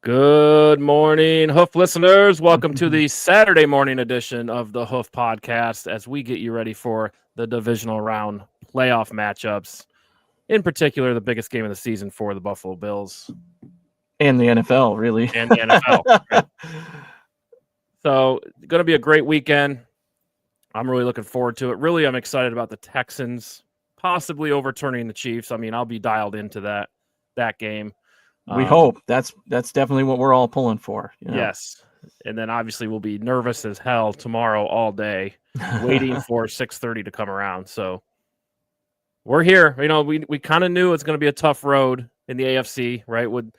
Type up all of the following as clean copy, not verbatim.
Good morning, Hoof listeners. Welcome to the Saturday morning edition of the Hoof podcast as we get you ready for the divisional round playoff matchups. In particular, the biggest game of the season for the Buffalo Bills and the NFL, really. and the NFL. Right? So, going to be a great weekend. I'm really looking forward to it. Really, I'm excited about the Texans possibly overturning the Chiefs. I mean, I'll be dialed into that game. We hope that's definitely what we're all pulling for. Yes. And then obviously we'll be nervous as hell tomorrow all day, waiting for 6:30 to come around. So we're here. We kind of knew it's going to be a tough road in the AFC, right? With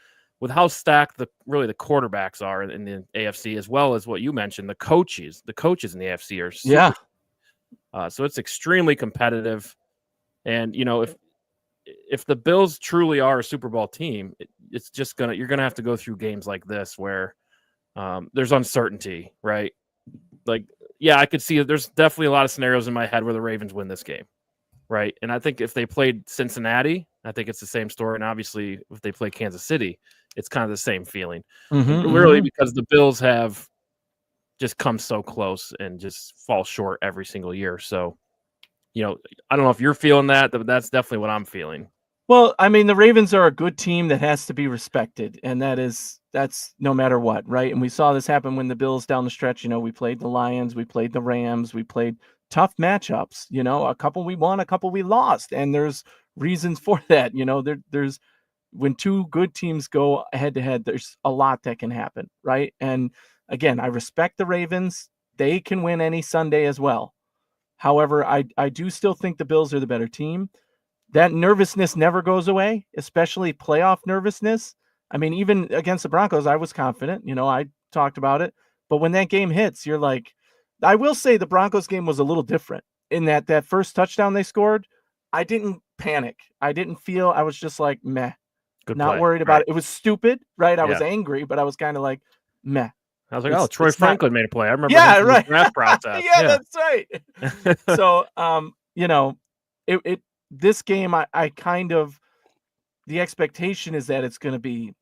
how stacked the quarterbacks are in the AFC, as well as what you mentioned, the coaches in the AFC are super. So it's extremely competitive. And if the Bills truly are a Super Bowl team, it's just you're gonna have to go through games like this where there's uncertainty, right? Like, yeah, I could see there's definitely a lot of scenarios in my head where the Ravens win this game, right? And I think if they played Cincinnati, I think it's the same story. And obviously, if they play Kansas City, it's kind of the same feeling. Really, because the Bills have just come so close and just fall short every single year. So, I don't know if you're feeling that, but that's definitely what I'm feeling. Well, I mean, the Ravens are a good team that has to be respected, and that's no matter what, right? And we saw this happen when the Bills down the stretch, we played the Lions, we played the Rams, we played tough matchups, a couple we won, a couple we lost, and there's reasons for that. There's when two good teams go head to head, there's a lot that can happen, right? And again, I respect the Ravens. They can win any Sunday as well. However, I do still think the Bills are the better team. That nervousness never goes away, especially playoff nervousness. I mean, even against the Broncos, I was confident. I talked about it. But when that game hits, you're like, I will say the Broncos game was a little different in that first touchdown they scored. I didn't panic. I was just like, meh. Good not play. worried about it. It was stupid, right? I was Yeah. angry, but I was kind of like, meh. I was like, Troy Franklin made a play. I remember right. the draft process. That's right. So, this game, I kind of, the expectation is that it's going to be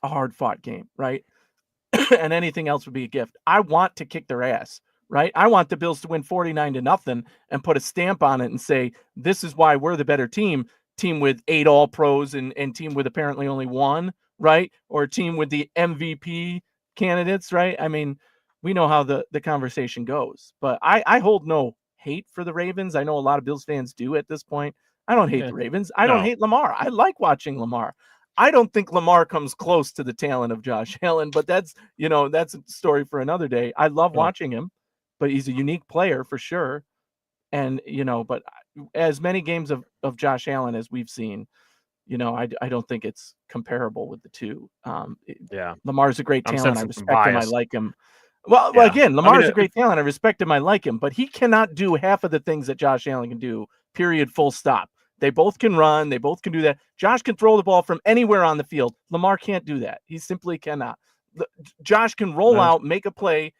a hard fought game, right? And anything else would be a gift. I want to kick their ass, right? I want the Bills to win 49-0 and put a stamp on it and say, this is why we're the better team with 8 all pros and team with apparently only 1, right? Or a team with the MVP candidates, right? I mean, we know how the conversation goes, but I hold no hate for the Ravens. I know a lot of Bills fans do at this point. I don't hate the Ravens. I don't hate Lamar. I like watching Lamar. I don't think Lamar comes close to the talent of Josh Allen, but that's a story for another day. I love watching him, but he's a unique player for sure. And, but as many games of Josh Allen as we've seen, I don't think it's comparable with the two. Lamar's a great talent. I respect him. I like him. Well, again, Lamar's a great talent. I respect him. I like him, but he cannot do half of the things that Josh Allen can do, period, full stop. They both can run. They both can do that. Josh can throw the ball from anywhere on the field. Lamar can't do that. He simply cannot. Josh can roll out, make a play.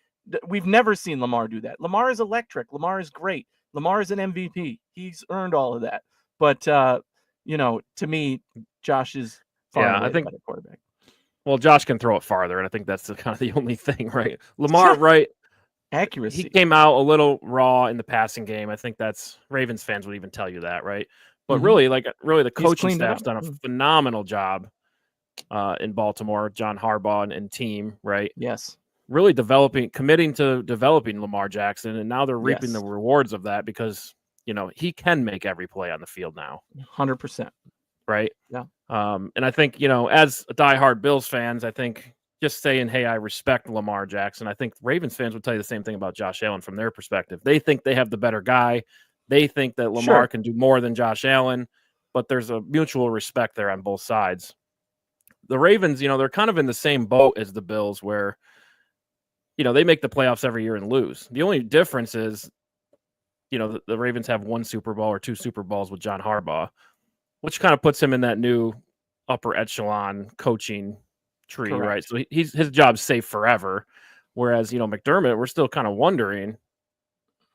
We've never seen Lamar do that. Lamar is electric. Lamar is great. Lamar is an MVP. He's earned all of that. But, to me, Josh is far away the better quarterback. Well, Josh can throw it farther, and I think that's kind of the only thing, right? Lamar, right? Accuracy. He came out a little raw in the passing game. I think that's Ravens fans would even tell you that, right? But really, the coaching staff's done a phenomenal job in Baltimore, John Harbaugh and team, right? Yes. Really committing to developing Lamar Jackson, and now they're reaping the rewards of that because, he can make every play on the field now. 100%. Right? Yeah. And I think, as diehard Bills fans, I think just saying, hey, I respect Lamar Jackson. I think Ravens fans would tell you the same thing about Josh Allen from their perspective. They think they have the better guy. They think that Lamar can do more than Josh Allen, but there's a mutual respect there on both sides. The Ravens, they're kind of in the same boat as the Bills where, they make the playoffs every year and lose. The only difference is, the Ravens have 1 Super Bowl or 2 Super Bowls with John Harbaugh, which kind of puts him in that new upper echelon coaching tree, right? So his job's safe forever. Whereas, McDermott, we're still kind of wondering,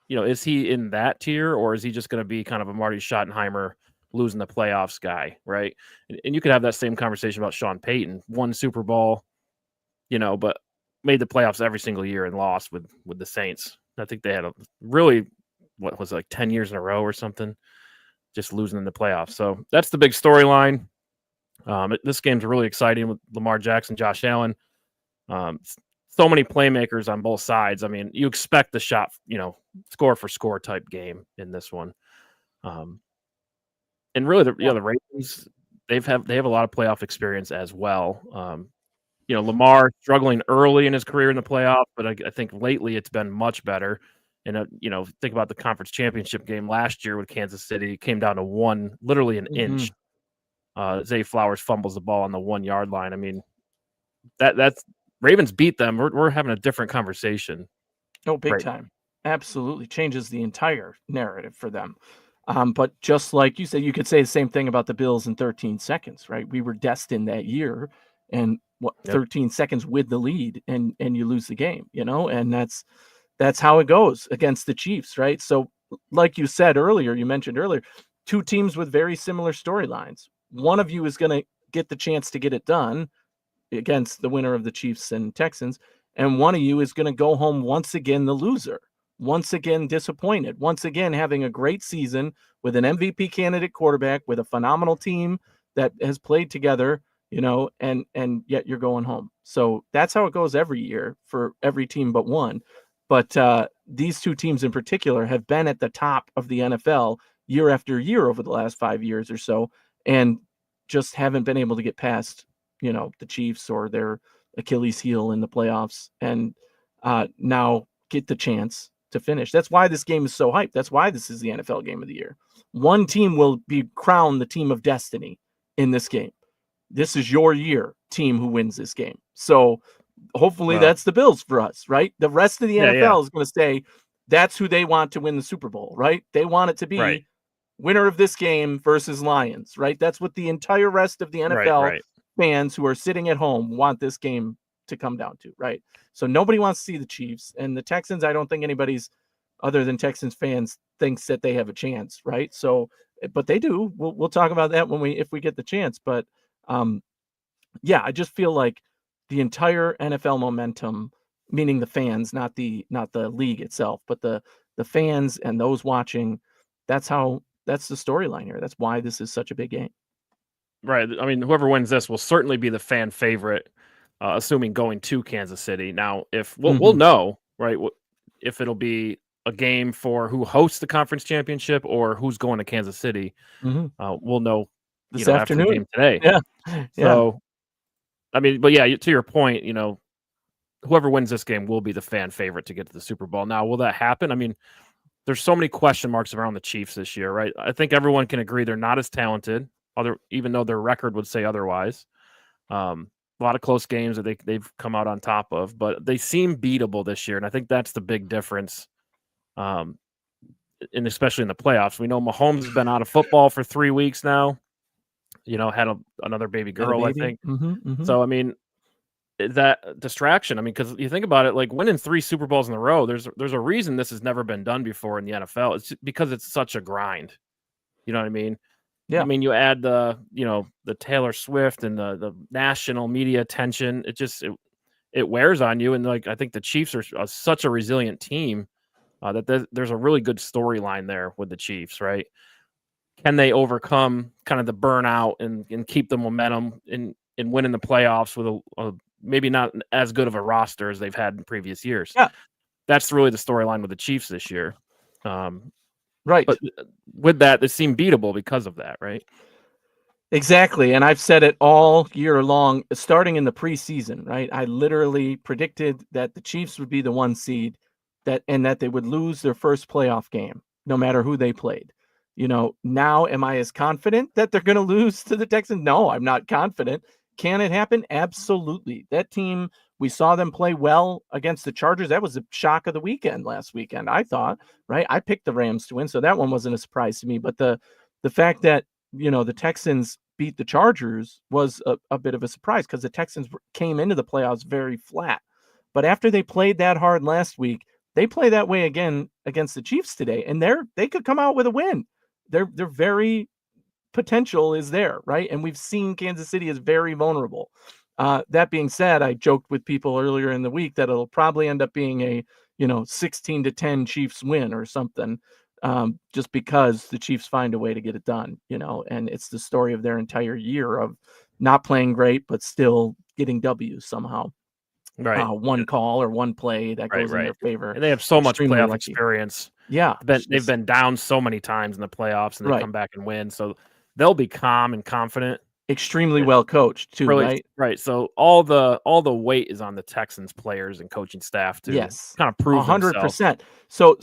is he in that tier or is he just going to be kind of a Marty Schottenheimer losing the playoffs guy, right? And you could have that same conversation about Sean Payton. 1 Super Bowl, but made the playoffs every single year and lost with the Saints. I think they had a really, what was it, like 10 years in a row or something, just losing in the playoffs. So that's the big storyline. This game's really exciting with Lamar Jackson, Josh Allen. So many playmakers on both sides. I mean, you expect the shot, score for score type game in this one. And really, the Ravens, they have a lot of playoff experience as well. Lamar struggling early in his career in the playoffs, but I think lately it's been much better. And think about the conference championship game last year with Kansas City. It came down to literally an inch. Zay Flowers fumbles the ball on the 1 yard line. I mean, that's Ravens beat them. We're having a different conversation. Oh, big time. Absolutely changes the entire narrative for them. But just like you said, you could say the same thing about the Bills in 13 seconds, right? We were destined that year, and 13 seconds with the lead, and you lose the game, and that's how it goes against the Chiefs, right? So, like you said earlier, you mentioned earlier, two teams with very similar storylines. One of you is going to get the chance to get it done against the winner of the Chiefs and Texans, and one of you is going to go home once again the loser, once again disappointed, once again having a great season with an MVP candidate quarterback, with a phenomenal team that has played together, and yet you're going home. So that's how it goes every year for every team but one. But these two teams in particular have been at the top of the NFL year after year over the last 5 years or so, and just haven't been able to get past, the Chiefs or their Achilles heel in the playoffs, and now get the chance to finish. That's why this game is so hyped. That's why this is the NFL game of the year. One team will be crowned the team of destiny in this game. This is your year, team who wins this game. So hopefully that's the Bills for us, right? The rest of the NFL is going to say that's who they want to win the Super Bowl, right? They want it to be winner of this game versus Lions, right? That's what the entire rest of the NFL fans who are sitting at home want this game to come down to, right? So nobody wants to see the Chiefs, and the Texans, I don't think anybody's other than Texans fans thinks that they have a chance, right? So, but they do. We'll talk about that if we get the chance. But I just feel like the entire NFL momentum, meaning the fans, not the league itself, but the fans and those watching, that's the storyline here. That's why this is such a big game. Right. I mean, whoever wins this will certainly be the fan favorite, assuming going to Kansas City. Now, if we'll know, right, if it'll be a game for who hosts the conference championship or who's going to Kansas City, we'll know this afternoon, after the game today. Yeah. So, I mean, but to your point, whoever wins this game will be the fan favorite to get to the Super Bowl. Now, will that happen? I mean, there's so many question marks around the Chiefs this year, right? I think everyone can agree they're not as talented, even though their record would say otherwise. A lot of close games that they've come out on top of, but they seem beatable this year, and I think that's the big difference. And especially in the playoffs, we know Mahomes has been out of football for 3 weeks now. Had another baby girl, I think. So I mean, that distraction. I mean, because you think about it, like winning 3 Super Bowls in a row, there's a reason this has never been done before in the NFL. It's because it's such a grind. You know what I mean? Yeah. I mean, you add the Taylor Swift and the national media attention. It wears on you. And I think the Chiefs are such a resilient team that there's a really good storyline there with the Chiefs, right? Can they overcome kind of the burnout and keep the momentum in winning the playoffs with a maybe not as good of a roster as they've had in previous years? Yeah. That's really the storyline with the Chiefs this year. Right. But with that, they seem beatable because of that, right? Exactly. And I've said it all year long, starting in the preseason, right? I literally predicted that the Chiefs would be the 1 seed and that they would lose their first playoff game, no matter who they played. Now am I as confident that they're going to lose to the Texans? No, I'm not confident. Can it happen? Absolutely. That team, we saw them play well against the Chargers. That was a shock of the weekend last weekend, I thought, right? I picked the Rams to win, so that one wasn't a surprise to me. But the fact that, the Texans beat the Chargers was a bit of a surprise because the Texans came into the playoffs very flat. But after they played that hard last week, they play that way again against the Chiefs today, and they could come out with a win. They're very potential is there, right? And we've seen Kansas City is very vulnerable. That being said, I joked with people earlier in the week that it'll probably end up being a 16-10 Chiefs win or something, just because the Chiefs find a way to get it done. And it's the story of their entire year of not playing great but still getting W's somehow. Right. One call or one play that goes in Right. their favor. And they have so much Extremely playoff lucky. experience. Yeah, They've been down so many times in the playoffs, and they right. come back and win. So they'll be calm and confident. Extremely well coached too, Really, right? right. So all the weight is on the Texans players and coaching staff to Yes, kind of prove themselves. 100%. So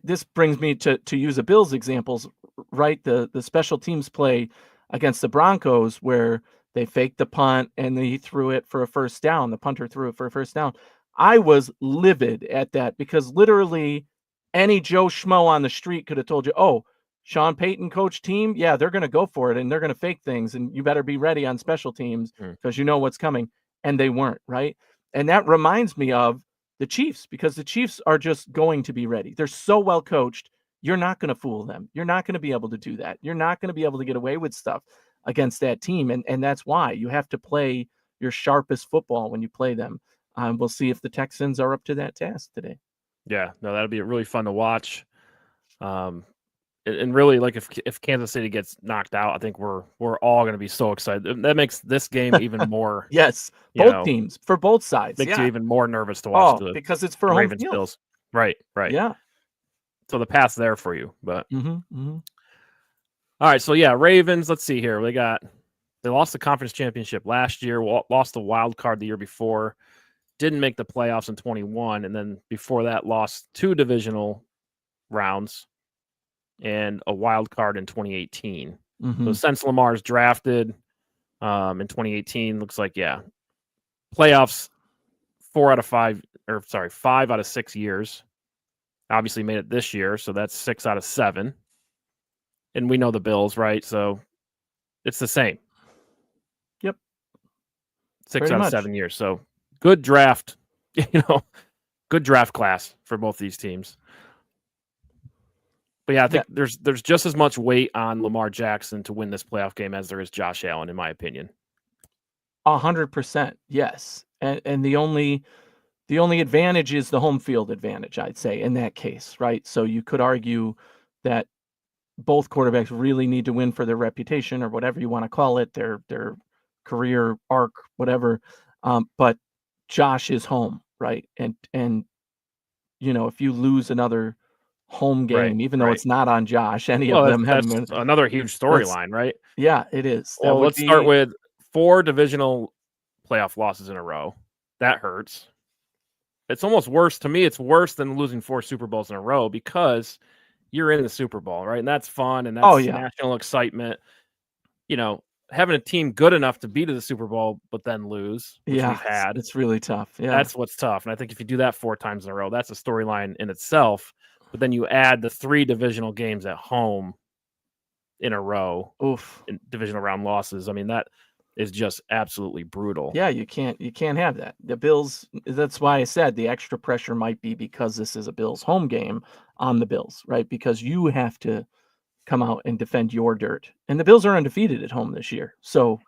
this brings me to use a Bills examples, right? The special teams play against the Broncos where they faked the punt and he threw it for a first down. The punter threw it for a first down. I was livid at that because literally any Joe Schmo on the street could have told you, oh, Sean Payton coach team, yeah, they're going to go for it and they're going to fake things and you better be ready on special teams because you know what's coming. And they weren't, right? And that reminds me of the Chiefs, because the Chiefs are just going to be ready. They're so well coached. You're not going to fool them. You're not going to be able to do that. You're not going to be able to get away with stuff against that team. And that's why you have to play your sharpest football when you play them. We'll see if the Texans are up to that task today. Yeah, no, that'll be really fun to watch. And really, like if Kansas City gets knocked out, I think we're all going to be so excited. That makes this game even more. Yes, both teams for both sides. Makes you even more nervous to watch because it's for Ravens home field. Bills. Right. Yeah. So the path's there for you, but all right. So yeah, Ravens. Let's see here. They lost the conference championship last year. Lost the wild card the year before. Didn't make the playoffs in 21, and then before that, lost 2 divisional rounds and a wild card in 2018. So since Lamar's drafted in 2018, looks like playoffs 5 out of 6 years. Obviously made it this year, so that's 6 out of 7. And we know the Bills, right? So it's the same. Yep. 6 out of 7 years. So good draft, good draft class for both these teams. But yeah, I think there's just as much weight on Lamar Jackson to win this playoff game as there is Josh Allen, in my opinion. 100%, yes. And the only advantage is the home field advantage, I'd say, in that case, right? So you could argue that both quarterbacks really need to win for their reputation or whatever you want to call it, their career arc, whatever. But Josh is home, right? And if you lose another home game, even though it's not on Josh, any of them have that's another huge storyline, right? Yeah, it is. Well, let's start with 4 divisional playoff losses in a row. That hurts. It's almost worse to me. It's worse than losing 4 Super Bowls in a row because you're in the Super Bowl, right? And that's fun and that's national excitement. Having a team good enough to be to the Super Bowl but then lose, which we've had. It's really tough. Yeah. That's what's tough. And I think if you do that 4 times in a row, that's a storyline in itself. But then you add the 3 divisional games at home in a row. Oof. In divisional round losses. I mean, that is just absolutely brutal. Yeah, you can't have that. The Bills, that's why I said the extra pressure might be because this is a Bills home game on the Bills, right? Because you have to come out and defend your dirt. And the Bills are undefeated at home this year. So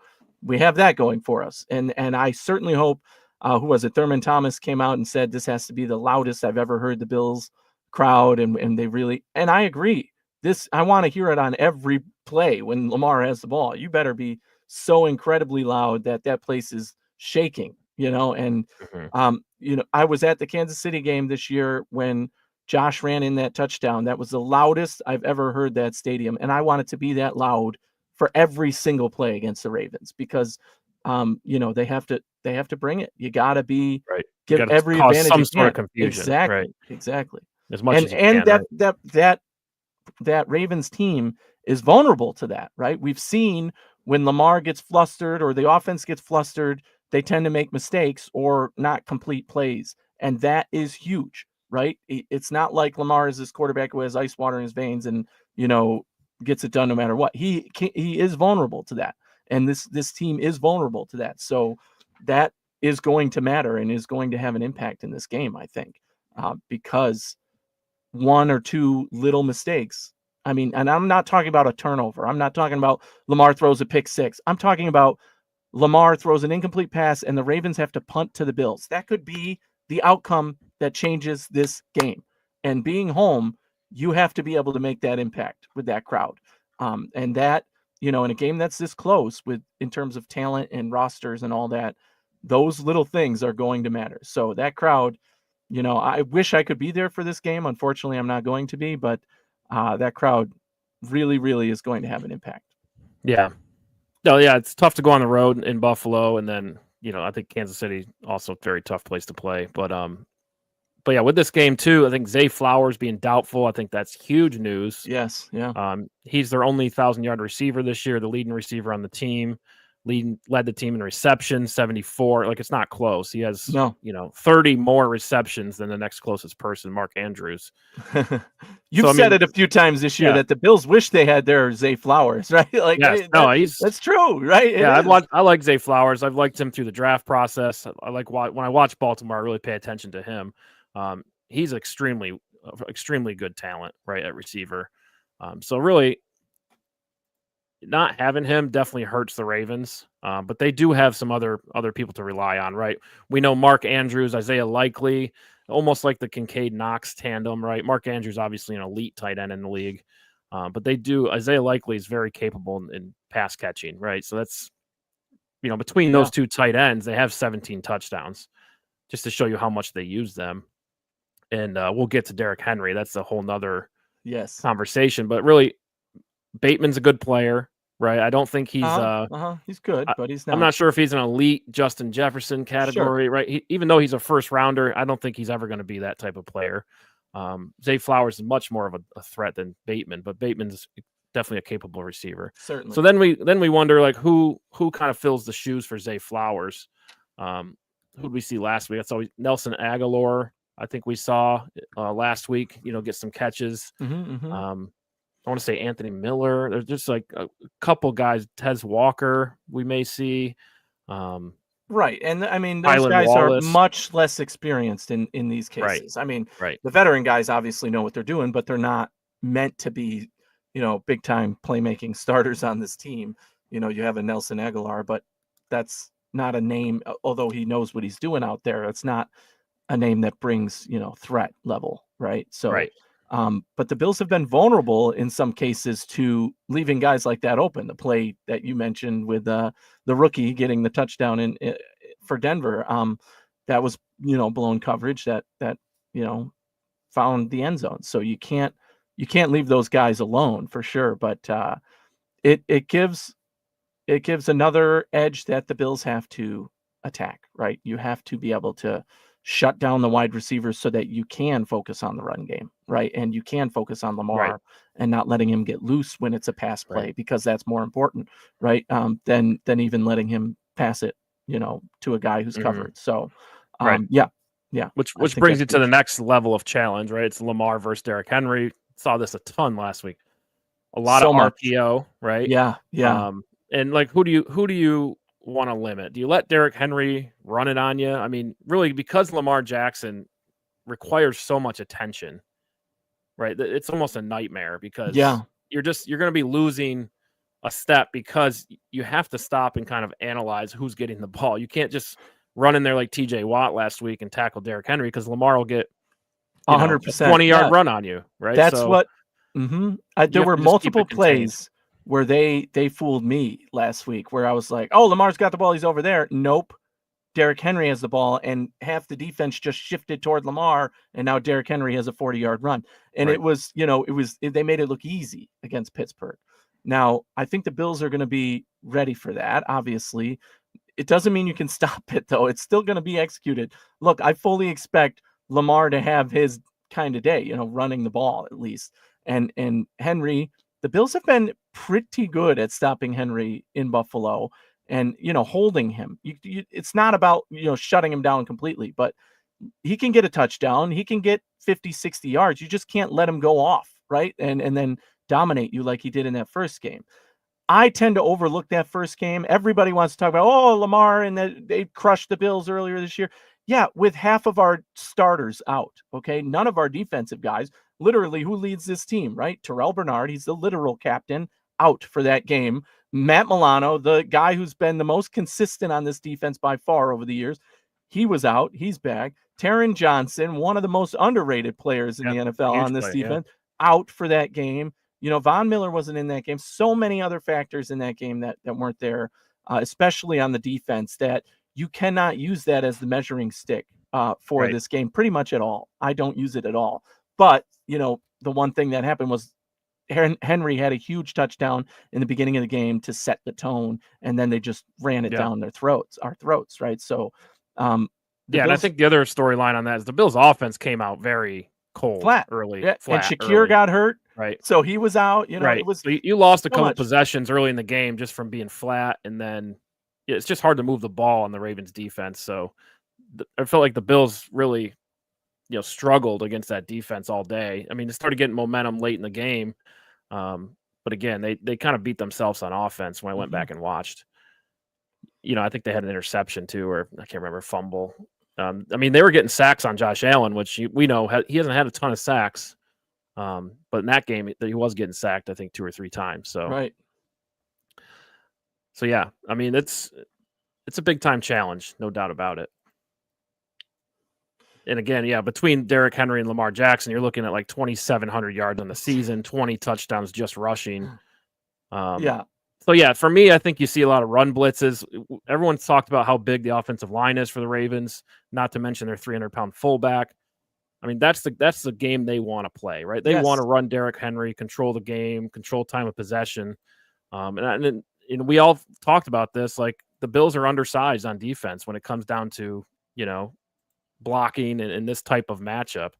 we have that going for us. And I certainly hope, who was it? Thurman Thomas came out and said this has to be the loudest I've ever heard the Bills crowd. And they really, and I agree. I want to hear it on every play when Lamar has the ball. You better be so incredibly loud that place is shaking, and, I was at the Kansas City game this year when Josh ran in that touchdown. That was the loudest I've ever heard that stadium. And I want it to be that loud for every single play against the Ravens because, they have to bring it. You got to be right. Give every advantage some you sort can. of confusion. Exactly. As much as you can, right? that Ravens team is vulnerable to that, right? We've seen when Lamar gets flustered or the offense gets flustered, they tend to make mistakes or not complete plays. And that is huge, right? It's not like Lamar is this quarterback who has ice water in his veins and, gets it done no matter what. He is vulnerable to that. And this team is vulnerable to that. So that is going to matter and is going to have an impact in this game, I think, because 1 or 2 little mistakes. I mean, and I'm not talking about a turnover. I'm not talking about Lamar throws a pick 6. I'm talking about Lamar throws an incomplete pass and the Ravens have to punt to the Bills. That could be the outcome that changes this game. And being home, you have to be able to make that impact with that crowd. And that, in a game that's this close in terms of talent and rosters and all that, those little things are going to matter. So that crowd, I wish I could be there for this game. Unfortunately, I'm not going to be, but that crowd really, really is going to have an impact. Yeah. No, yeah, it's tough to go on the road in Buffalo, and then I think Kansas City also a very tough place to play. But yeah, with this game too, I think Zay Flowers being doubtful, I think that's huge news. Yes, yeah. He's their only 1,000-yard receiver this year, the leading receiver on the team. Led the team in receptions, 74. Like, it's not close. He has 30 more receptions than the next closest person, Mark Andrews. You've said it a few times this year that the Bills wish they had their Zay Flowers, right? Like, yes, that's true, right? I like Zay Flowers. I've liked him through the draft process. I like when I watch Baltimore, I really pay attention to him. He's extremely good talent, right, at receiver. So really, not having him definitely hurts the Ravens, but they do have some other people to rely on, right? We know Mark Andrews, Isaiah Likely, almost like the Kincaid-Knox tandem, right? Mark Andrews, obviously an elite tight end in the league, but Isaiah Likely is very capable in pass catching, right? So that's, between those two tight ends, they have 17 touchdowns, just to show you how much they use them. And we'll get to Derrick Henry. That's a whole nother conversation, but really, Bateman's a good player. Right, I don't think he's he's good, but he's not. I'm not sure if he's an elite Justin Jefferson category, right? Even though he's a first rounder, I don't think he's ever going to be that type of player. Zay Flowers is much more of a threat than Bateman, but Bateman's definitely a capable receiver. Certainly. So then we wonder, like, who kind of fills the shoes for Zay Flowers? Who did we see last week? That's always Nelson Aguilar. I think we saw last week. Get some catches. I want to say Anthony Miller. There's just like a couple guys. Tez Walker, we may see. Right. And I mean, those guys are much less experienced in these cases. Right. I mean, the veteran guys obviously know what they're doing, but they're not meant to be, big time playmaking starters on this team. You have a Nelson Aguilar, but that's not a name, although he knows what he's doing out there. It's not a name that brings, threat level. Right. So, but the Bills have been vulnerable in some cases to leaving guys like that open. The play that you mentioned with the rookie getting the touchdown for Denver, that was blown coverage that found the end zone. So you can't leave those guys alone for sure. But it gives another edge that the Bills have to attack. Right, you have to be able to shut down the wide receivers so that you can focus on the run game, right? And you can focus on Lamar and not letting him get loose when it's a pass play, because that's more important, right? Than even letting him pass it, to a guy who's covered. So, Which brings you to the next level of challenge, right? It's Lamar versus Derrick Henry. Saw this a ton last week. A lot of RPO, right? Yeah. And like, who do you want to limit? Do you let Derrick Henry run it on you? I mean, really, because Lamar Jackson requires so much attention, right? It's almost a nightmare, because you're going to be losing a step because you have to stop and kind of analyze who's getting the ball. You can't just run in there like TJ Watt last week and tackle Derrick Henry, because Lamar will get 100% 20-yard run on you, right? That's what. There were multiple plays where they fooled me last week, where I was like, oh, Lamar's got the ball, he's over there. Nope. Derrick Henry has the ball, and half the defense just shifted toward Lamar, and now Derrick Henry has a 40-yard run. And it was, they made it look easy against Pittsburgh. Now, I think the Bills are going to be ready for that, obviously. It doesn't mean you can stop it, though. It's still going to be executed. Look, I fully expect Lamar to have his kind of day, running the ball at least. And Henry, the Bills have been pretty good at stopping Henry in Buffalo and, holding him. It's not about, shutting him down completely, but he can get a touchdown. He can get 50, 60 yards. You just can't let him go off, right? And then dominate you like he did in that first game. I tend to overlook that first game. Everybody wants to talk about, Lamar, and that they crushed the Bills earlier this year. Yeah, with half of our starters out, okay? None of our defensive guys. Literally, who leads this team, right? Terrell Bernard, he's the literal captain, out for that game. Matt Milano, the guy who's been the most consistent on this defense by far over the years, he was out. He's back. Taron Johnson, one of the most underrated players in the NFL huge on this play, yeah. defense, out for that game. Von Miller wasn't in that game. So many other factors in that game that weren't there, especially on the defense, that you cannot use that as the measuring stick for this game pretty much at all. I don't use it at all. But, the one thing that happened was Henry had a huge touchdown in the beginning of the game to set the tone, and then they just ran it down our throats, right? So, and I think the other storyline on that is the Bills' offense came out very cold, flat early, and Shakir early. got hurt, right? So he was out. Right. It was so you lost a couple possessions early in the game just from being flat, and then it's just hard to move the ball on the Ravens' defense. So I felt like the Bills really, struggled against that defense all day. I mean, they started getting momentum late in the game. But again, they kind of beat themselves on offense when I went back and watched. I think they had an interception too, or I can't remember, fumble. I mean, they were getting sacks on Josh Allen, which we know he hasn't had a ton of sacks. But in that game, he was getting sacked, I think, 2 or 3 times. So, right. So yeah, I mean, it's a big time challenge, no doubt about it. And again, between Derrick Henry and Lamar Jackson, you're looking at like 2,700 yards on the season, 20 touchdowns just rushing. So yeah, for me, I think you see a lot of run blitzes. Everyone's talked about how big the offensive line is for the Ravens, not to mention their 300-pound fullback. I mean, that's the game they want to play, right? They want to run Derrick Henry, control the game, control time of possession. And we all talked about this. Like, the Bills are undersized on defense when it comes down to, blocking and this type of matchup.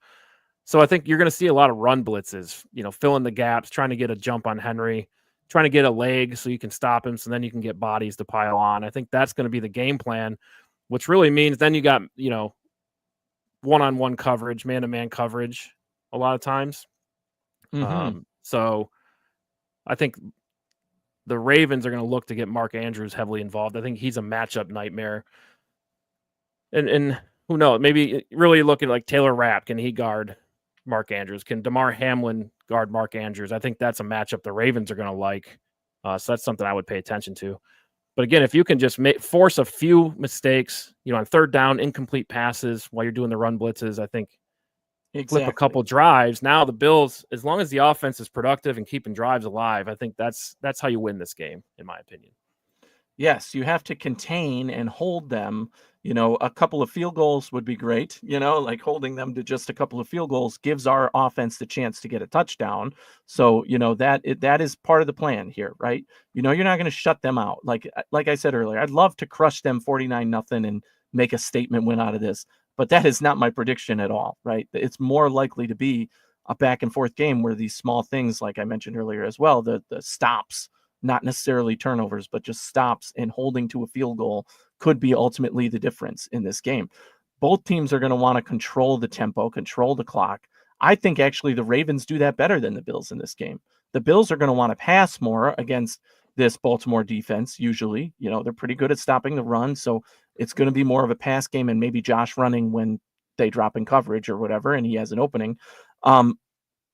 So I think you're going to see a lot of run blitzes, fill in the gaps, trying to get a jump on Henry, trying to get a leg so you can stop him, so then you can get bodies to pile on. I think that's going to be the game plan, which really means then you got, one-on-one coverage, man-to-man coverage a lot of times. So I think the Ravens are going to look to get Mark Andrews heavily involved. I think he's a matchup nightmare. And who knows, maybe really looking like Taylor Rapp, can he guard Mark Andrews? Can DeMar Hamlin guard Mark Andrews? I think that's a matchup the Ravens are going to like. So that's something I would pay attention to. But again, if you can just force a few mistakes, on third down, incomplete passes while you're doing the run blitzes, I think flip a couple drives. Now the Bills, as long as the offense is productive and keeping drives alive, I think that's how you win this game, in my opinion. Yes, you have to contain and hold them. A couple of field goals would be great. Like holding them to just a couple of field goals gives our offense the chance to get a touchdown. So, that is part of the plan here, right? You're not going to shut them out. Like I said earlier, I'd love to crush them 49-0 and make a statement win out of this, but that is not my prediction at all, right? It's more likely to be a back and forth game where these small things, like I mentioned earlier as well, the stops, not necessarily turnovers, but just stops and holding to a field goal could be ultimately the difference in this game. Both teams are going to want to control the tempo, control the clock. I think actually the Ravens do that better than the Bills in this game. The Bills are going to want to pass more against this Baltimore defense. Usually, they're pretty good at stopping the run. So it's going to be more of a pass game, and maybe Josh running when they drop in coverage or whatever, and he has an opening. And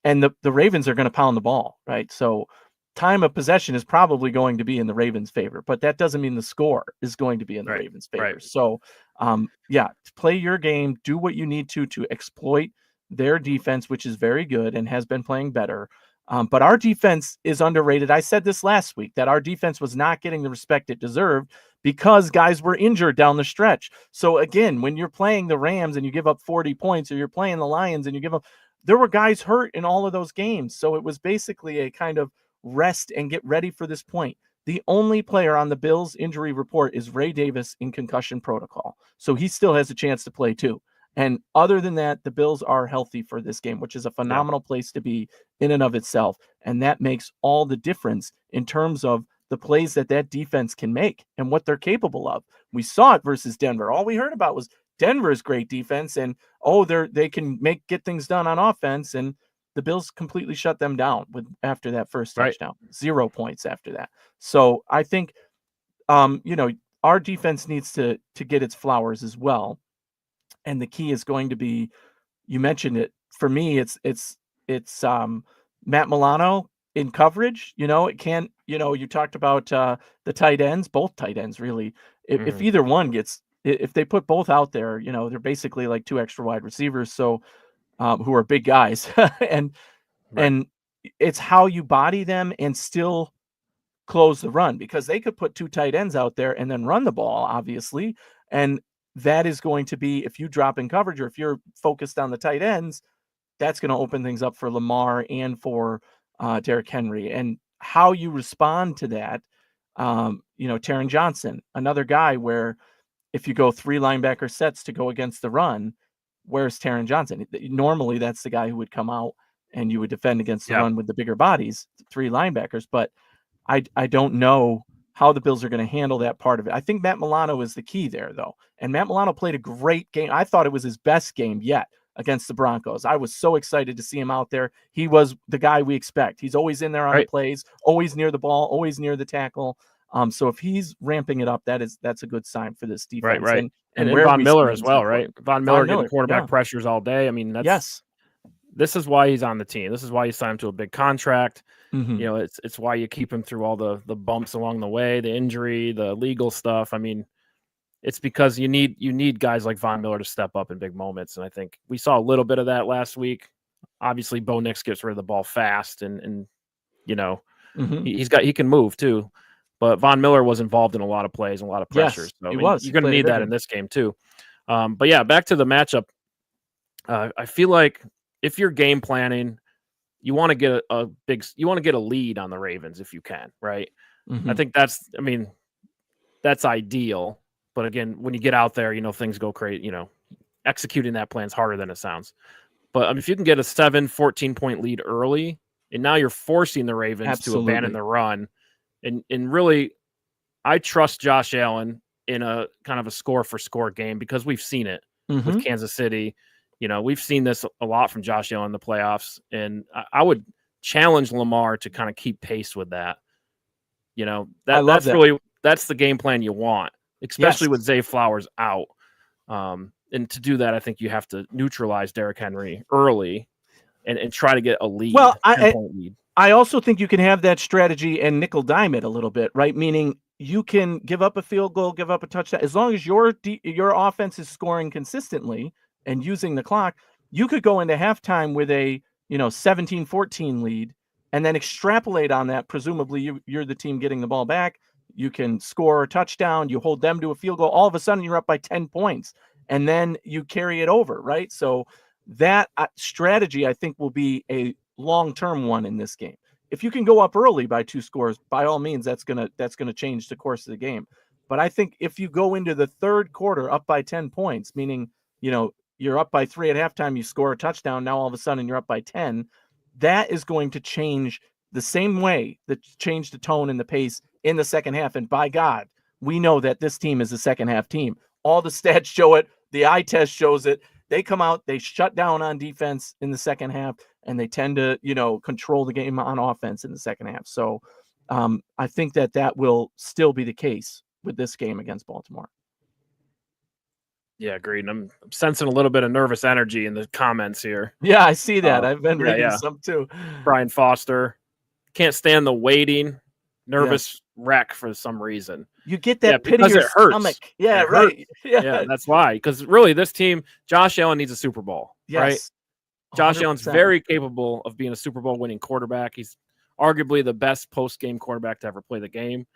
the Ravens are going to pound the ball, right? So time of possession is probably going to be in the Ravens' favor, but that doesn't mean the score is going to be in the Ravens' favor. So, play your game, do what you need to exploit their defense, which is very good and has been playing better. But our defense is underrated. I said this last week, that our defense was not getting the respect it deserved because guys were injured down the stretch. So again, when you're playing the Rams and you give up 40 points, or you're playing the Lions and you give up, there were guys hurt in all of those games. So it was basically a kind of rest and get ready for this point. The only player on the Bills injury report is Ray Davis in concussion protocol. So he still has a chance to play too. And other than that, the Bills are healthy for this game, which is a phenomenal place to be in and of itself. And that makes all the difference in terms of the plays that defense can make and what they're capable of. We saw it versus Denver. All we heard about was Denver's great defense and, they can get things done on offense. And the Bills completely shut them down after that first touchdown. 0 points after that. So I think, our defense needs to get its flowers as well. And the key is going to be, you mentioned it. For me, it's Matt Milano in coverage. It can, you talked about the tight ends, both tight ends, really. If either one if they put both out there, they're basically like 2 extra wide receivers. So, who are big guys and, Right. it's how you body them and still close the run, because they could put 2 tight ends out there and then run the ball, obviously. And that is going to be, if you drop in coverage or if you're focused on the tight ends, that's going to open things up for Lamar and for Derrick Henry. And how you respond to that, Taron Johnson, another guy where if you go 3 linebacker sets to go against the run, where's Taron Johnson? Normally, that's the guy who would come out and you would defend against the run with the bigger bodies, 3 linebackers. But I don't know how the Bills are going to handle that part of it. I think Matt Milano is the key there, though. And Matt Milano played a great game. I thought it was his best game yet against the Broncos. I was so excited to see him out there. He was the guy we expect. He's always in there on the plays, always near the ball, always near the tackle. So if he's ramping it up, that's a good sign for this defense. Right. And where Von Miller as well, right? Von Miller getting quarterback yeah. pressures all day. I mean, this is why he's on the team. This is why you signed him to a big contract. Mm-hmm. It's why you keep him through all the bumps along the way, the injury, the legal stuff. I mean, it's because you need guys like Von Miller to step up in big moments. And I think we saw a little bit of that last week. Obviously, Bo Nix gets rid of the ball fast and he can move too. But Von Miller was involved in a lot of plays and a lot of pressures. Yes, so he was. You're going to need that in this game too. But yeah, back to the matchup. I feel like if you're game planning, you want to get a lead on the Ravens if you can, right? Mm-hmm. I think that's ideal. But again, when you get out there, things go crazy. Executing that plan is harder than it sounds. But if you can get a 14 point lead early, and now you're forcing the Ravens to abandon the run, and really, I trust Josh Allen in a kind of a score for score game because we've seen it with Kansas City. We've seen this a lot from Josh Allen in the playoffs, and I would challenge Lamar to kind of keep pace with that. That's the game plan you want, especially with Zay Flowers out. And to do that, I think you have to neutralize Derrick Henry early and try to get a lead. Well, 10-point lead. I also think you can have that strategy and nickel dime it a little bit, right? Meaning you can give up a field goal, give up a touchdown. As long as your offense is scoring consistently and using the clock, you could go into halftime with a 17-14 lead and then extrapolate on that. Presumably you're the team getting the ball back. You can score a touchdown. You hold them to a field goal. All of a sudden you're up by 10 points and then you carry it over, right? So that strategy, I think, will be a long-term one in this game. If you can go up early by 2 scores, by all means, that's gonna change the course of the game. But I think if you go into the third quarter up by 10 points, meaning you're up by 3 at halftime, you score a touchdown, now all of a sudden you're up by 10, that is going to change the same way that changed the tone and the pace in the second half. And by God, we know that this team is a second half team. All the stats show it. The eye test shows it. They come out, they shut down on defense in the second half, and they tend to, control the game on offense in the second half. So I think that will still be the case with this game against Baltimore. Yeah, agreed. I'm sensing a little bit of nervous energy in the comments here. Yeah, I see that. I've been reading some too. Brian Foster, can't stand the waiting, nervous wreck for some reason. You get that pit of your stomach. Yeah, right. Yeah, that's why. Because really, this team, Josh Allen needs a Super Bowl, right? 100%. Josh Allen's very capable of being a Super Bowl winning quarterback. He's arguably the best post-game quarterback to ever play the game.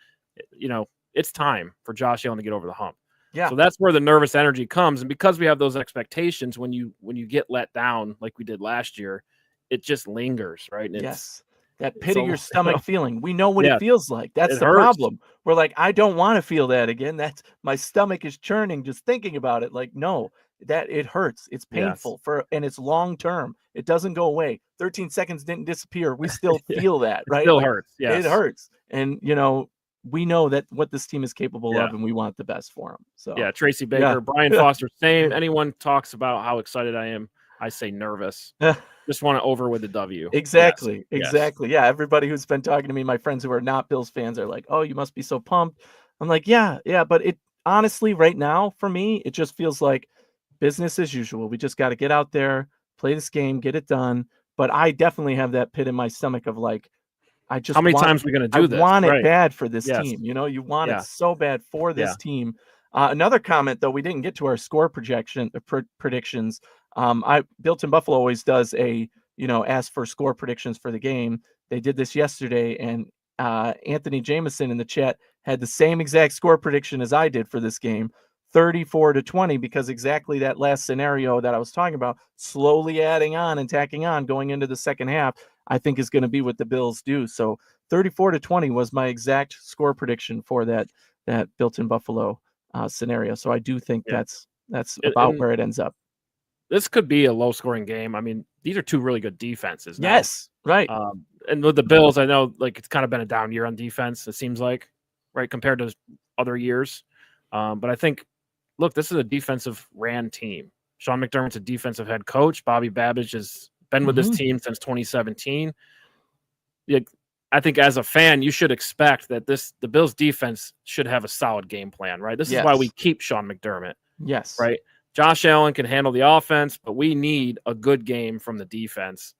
It's time for Josh Allen to get over the hump. Yeah. So that's where the nervous energy comes. And because we have those expectations, when you get let down like we did last year, it just lingers, right? And yes. That pit of your stomach feeling. We know what it feels like. That's the hurts. problem. We're like, I don't want to feel that again. That's my stomach is churning just thinking about it. Like, no, that it hurts. It's painful and it's long term. It doesn't go away. 13 seconds didn't disappear. We still feel that, right? It still hurts. Yes. It hurts. And we know that what this team is capable of, and we want the best for them. So Tracy Baker, Brian Foster, same. Anyone talks about how excited I am, I say nervous. Just want to over with the W. Exactly. Yeah. Everybody who's been talking to me, my friends who are not Bills fans, are like, "Oh, you must be so pumped." I'm like, yeah. But it honestly, right now, for me, it just feels like business as usual. We just got to get out there, play this game, get it done. But I definitely have that pit in my stomach of like, I just How many want times are we going to I do this? want it Right. bad for this Yes. team. You know, you want it Yeah. so bad for Yeah. this team. Another comment though, we didn't get to our score predictions. I Built in Buffalo always does a, ask for score predictions for the game. They did this yesterday, and Anthony Jameson in the chat had the same exact score prediction as I did for this game. 34-20, because exactly that last scenario that I was talking about, slowly adding on and tacking on going into the second half, I think is going to be what the Bills do. So 34-20 was my exact score prediction for that built-in Buffalo scenario. So I do think Yeah. that's And, about and where it ends up. this could be a low-scoring game. I mean, these are two really good defenses now. Yes, right. And with the Bills, I know like it's kind of been a down year on defense. It seems like, right, compared to other years. But I think, look, this is a defensive ran team. Sean McDermott's a defensive head coach. Bobby Babbage has been with this team since 2017. I think as a fan, you should expect that the Bills defense should have a solid game plan, right? This is why we keep Sean McDermott, Yes. right? Josh Allen can handle the offense, but we need a good game from the defense.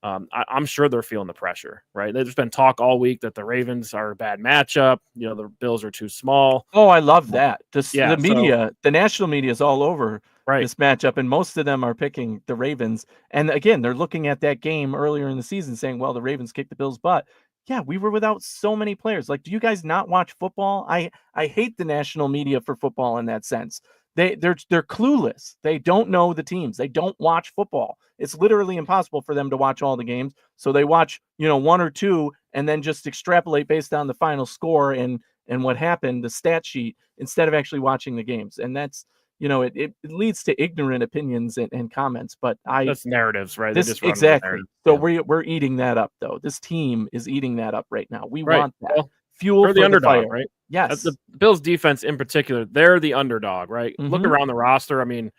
I'm sure they're feeling the pressure, right? There's been talk all week that the Ravens are a bad matchup. The Bills are too small. Oh, I love that. Yeah, The media, the national media is all over right, this matchup, and most of them are picking the Ravens. And again, they're looking at that game earlier in the season saying, well, the Ravens kicked the Bills' butt. Yeah, we were without so many players. Like, do you guys not watch football? I hate the national media for football in that sense. They're clueless. They don't know the teams. They don't watch football. It's literally impossible for them to watch all the games. So they watch, one or two, and then just extrapolate based on the final score and what happened, the stat sheet, instead of actually watching the games. And that's, it leads to ignorant opinions and comments. But that's narratives, right? They this just run with exactly. narratives. So Yeah. we're eating that up though. This team is eating that up right now. We Right. want that Well, fuel they're the for the underdog, fire. right? Yes. The Bills defense in particular, they're the underdog, right? Look around the roster. I mean,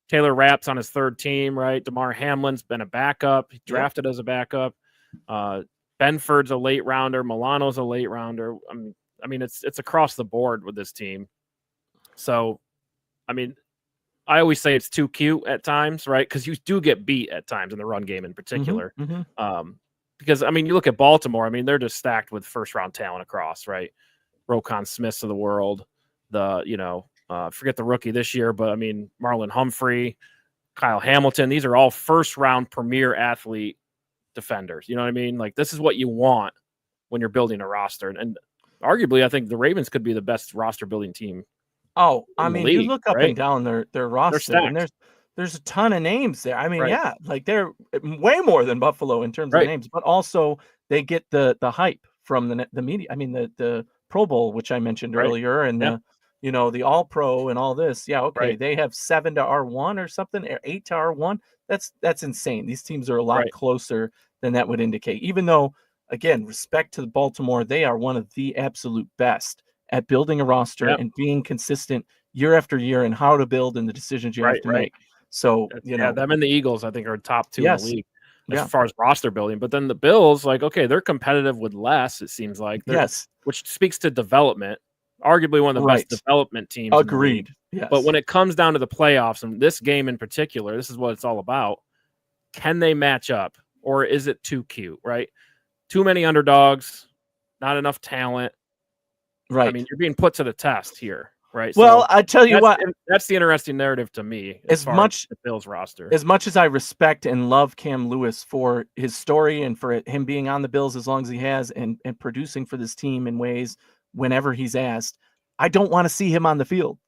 Taylor Rapp's on his third team, right? DeMar Hamlin's been a backup, drafted as a backup. Benford's a late rounder. Milano's a late rounder. I mean, it's across the board with this team. So, I mean, I always say it's too cute at times, right? Because you do get beat at times in the run game in particular. Because, I mean, you look at Baltimore, I mean, they're just stacked with first-round talent across, right? Rokon Smiths of the world, forget the rookie this year, but I mean, Marlon Humphrey, Kyle Hamilton, these are all first-round premier athlete defenders. You know what I mean? Like, this is what you want when you're building a roster. And arguably, I think the Ravens could be the best roster-building team. Oh, I mean, league, you look up right? and down their roster, and there's a ton of names there. I mean, yeah, like they're way more than Buffalo in terms of names, but also they get the hype from the media. I mean, the Pro Bowl, which I mentioned earlier, and the All Pro and all this. Yeah, okay, they have 7 to R1 or something, or 8 to R1. That's insane. These teams are a lot closer than that would indicate. Even though, again, respect to Baltimore, they are one of the absolute best at building a roster and being consistent year after year and how to build and the decisions you have to make. So, them and the Eagles, I think, are top 2 in the league as far as roster building. But then the Bills, like, okay, they're competitive with less, it seems like. Which speaks to development. Arguably one of the best development teams in the league. Yes. But when it comes down to the playoffs, and this game in particular, this is what it's all about. Can they match up? Or is it too cute, right? Too many underdogs, not enough talent. Right. I mean, you're being put to the test here, right? Well, so I tell you what, that's the interesting narrative to me as far as the Bills roster. As much as I respect and love Cam Lewis for his story and for him being on the Bills as long as he has and producing for this team in ways whenever he's asked, I don't want to see him on the field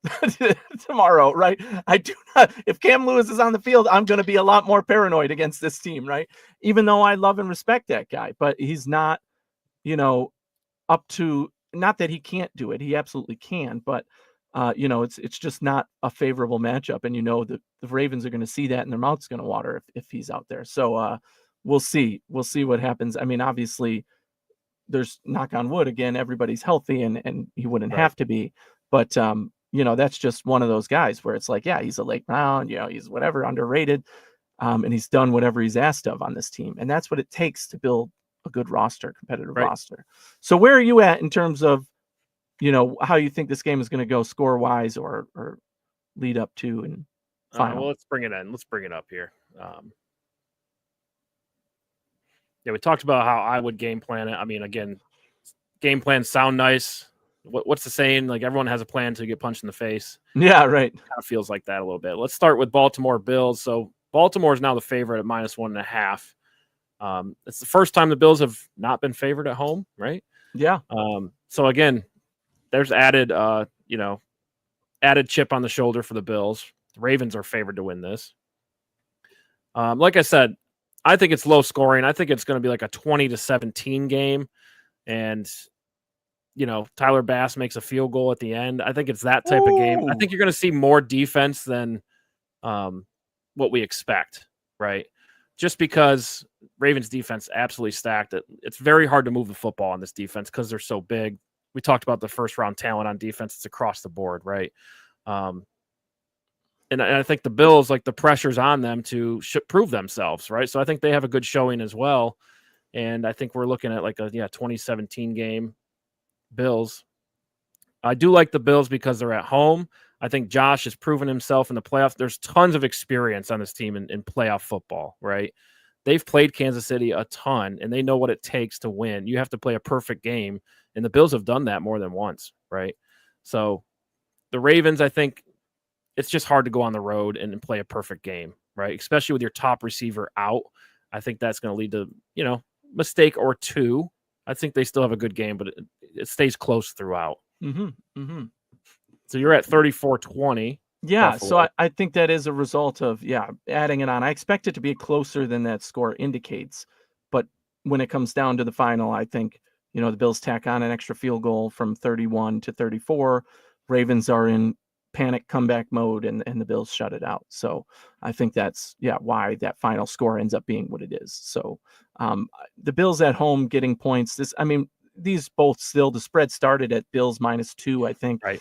tomorrow, right? I do not. If Cam Lewis is on the field, I'm going to be a lot more paranoid against this team, right? Even though I love and respect that guy, but he's not, up to, not that he can't do it. He absolutely can, but it's just not a favorable matchup. And the Ravens are going to see that and their mouth's going to water if he's out there. So we'll see. We'll see what happens. I mean, obviously, there's, knock on wood, again, everybody's healthy and he wouldn't have to be. But that's just one of those guys where it's like, yeah, he's a late round, he's whatever, underrated. And he's done whatever he's asked of on this team. And that's what it takes to build a good roster, competitive roster. So where are you at in terms of, how you think this game is going to go score wise or lead up to and final? Well, let's bring it in. Let's bring it up here. Yeah, we talked about how I would game plan it. I mean, again, game plans sound nice. What's the saying? Like everyone has a plan to get punched in the face. Yeah, right. Kind of feels like that a little bit. Let's start with Baltimore Bills. So Baltimore is now the favorite at -1.5. It's the first time the Bills have not been favored at home, right? Yeah. So again, there's added chip on the shoulder for the Bills. The Ravens are favored to win this. Like I said, I think it's low scoring. I think it's going to be like a 20-17 game. And, Tyler Bass makes a field goal at the end. I think it's that type of game. I think you're going to see more defense than what we expect, right? Just because Ravens defense absolutely stacked. It's very hard to move the football on this defense because they're so big. We talked about the first round talent on defense. It's across the board, right? And I think the Bills, like the pressure's on them to prove themselves, right? So I think they have a good showing as well. And I think we're looking at like a 2017 game Bills. I do like the Bills because they're at home. I think Josh has proven himself in the playoffs. There's tons of experience on this team in playoff football, right? They've played Kansas City a ton, and they know what it takes to win. You have to play a perfect game, and the Bills have done that more than once, right? So the Ravens, I think it's just hard to go on the road and play a perfect game, right? Especially with your top receiver out. I think that's going to lead to, mistake or two. I think they still have a good game, but it stays close throughout. Mm-hmm. Mm-hmm. So you're at 34-20. Yeah, Buffalo. so I think that is a result of, adding it on. I expect it to be closer than that score indicates. But when it comes down to the final, I think, the Bills tack on an extra field goal from 31 to 34. Ravens are in panic comeback mode, and the Bills shut it out. So I think that's, why that final score ends up being what it is. So the Bills at home getting points. These both still, the spread started at Bills -2, I think. Right.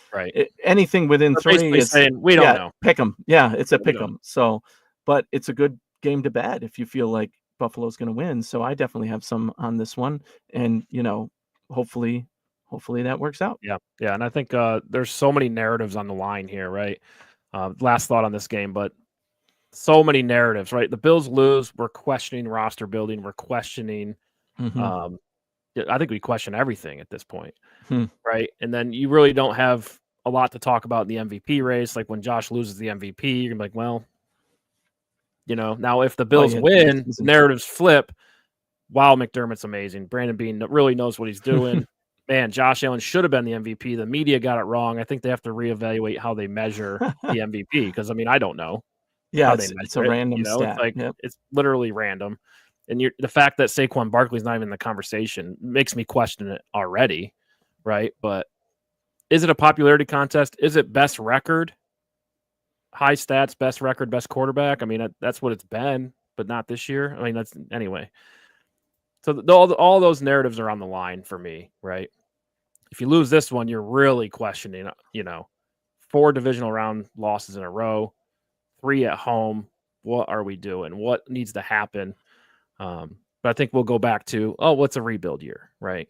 Anything within They're 3 is saying we don't know. Pick 'em. Yeah, it's a pick 'em. Know. So, but it's a good game to bet if you feel like Buffalo's going to win. So I definitely have some on this one, and hopefully that works out. Yeah, and I think there's so many narratives on the line here, right? Last thought on this game, but so many narratives, right? The Bills lose, we're questioning roster building, we're questioning. Mm-hmm. I think we question everything at this point, Hmm. right? And then you really don't have a lot to talk about in the MVP race. Like when Josh loses the MVP, you're gonna be like, well, now if the Bills win, the narratives flip. Wow, McDermott's amazing. Brandon Beane really knows what he's doing. Man, Josh Allen should have been the MVP. The media got it wrong. I think they have to reevaluate how they measure the MVP because, I don't know. Yeah, it's a random stat. It's like it's literally random. And the fact that Saquon Barkley's not even in the conversation makes me question it already, right? But is it a popularity contest? Is it best record? High stats, best record, best quarterback? That's what it's been, but not this year. That's anyway. So all those narratives are on the line for me, right? If you lose this one, you're really questioning, 4 divisional round losses in a row, 3 at home. What are we doing? What needs to happen? But I think we'll go back to, what's a rebuild year, right?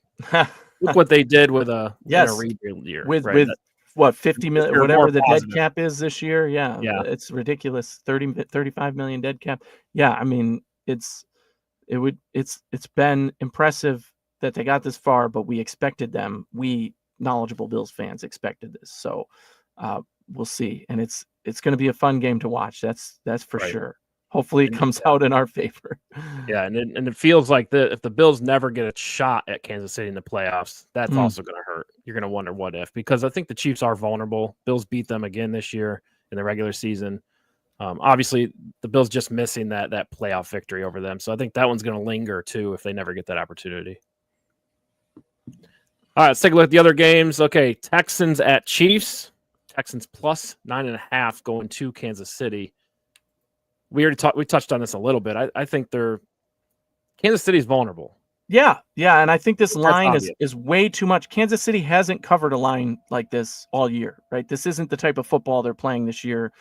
Look what they did with a rebuild year. With what, 50 million, whatever the dead cap is this year. Yeah. It's ridiculous. 35 million dead cap. Yeah. It's been impressive that they got this far, but we expected them. We knowledgeable Bills fans expected this. So we'll see. And it's going to be a fun game to watch. That's for sure. Hopefully it comes out in our favor. Yeah, and it feels like if the Bills never get a shot at Kansas City in the playoffs, that's also going to hurt. You're going to wonder what if, because I think the Chiefs are vulnerable. Bills beat them again this year in the regular season. Obviously, the Bills just missing that playoff victory over them. So I think that one's going to linger too if they never get that opportunity. All right, let's take a look at the other games. Okay, Texans at Chiefs. Texans plus 9.5 going to Kansas City. We touched on this a little bit. I think Kansas City is vulnerable. Yeah, and I think this line is way too much. Kansas City hasn't covered a line like this all year, right? This isn't the type of football they're playing this year.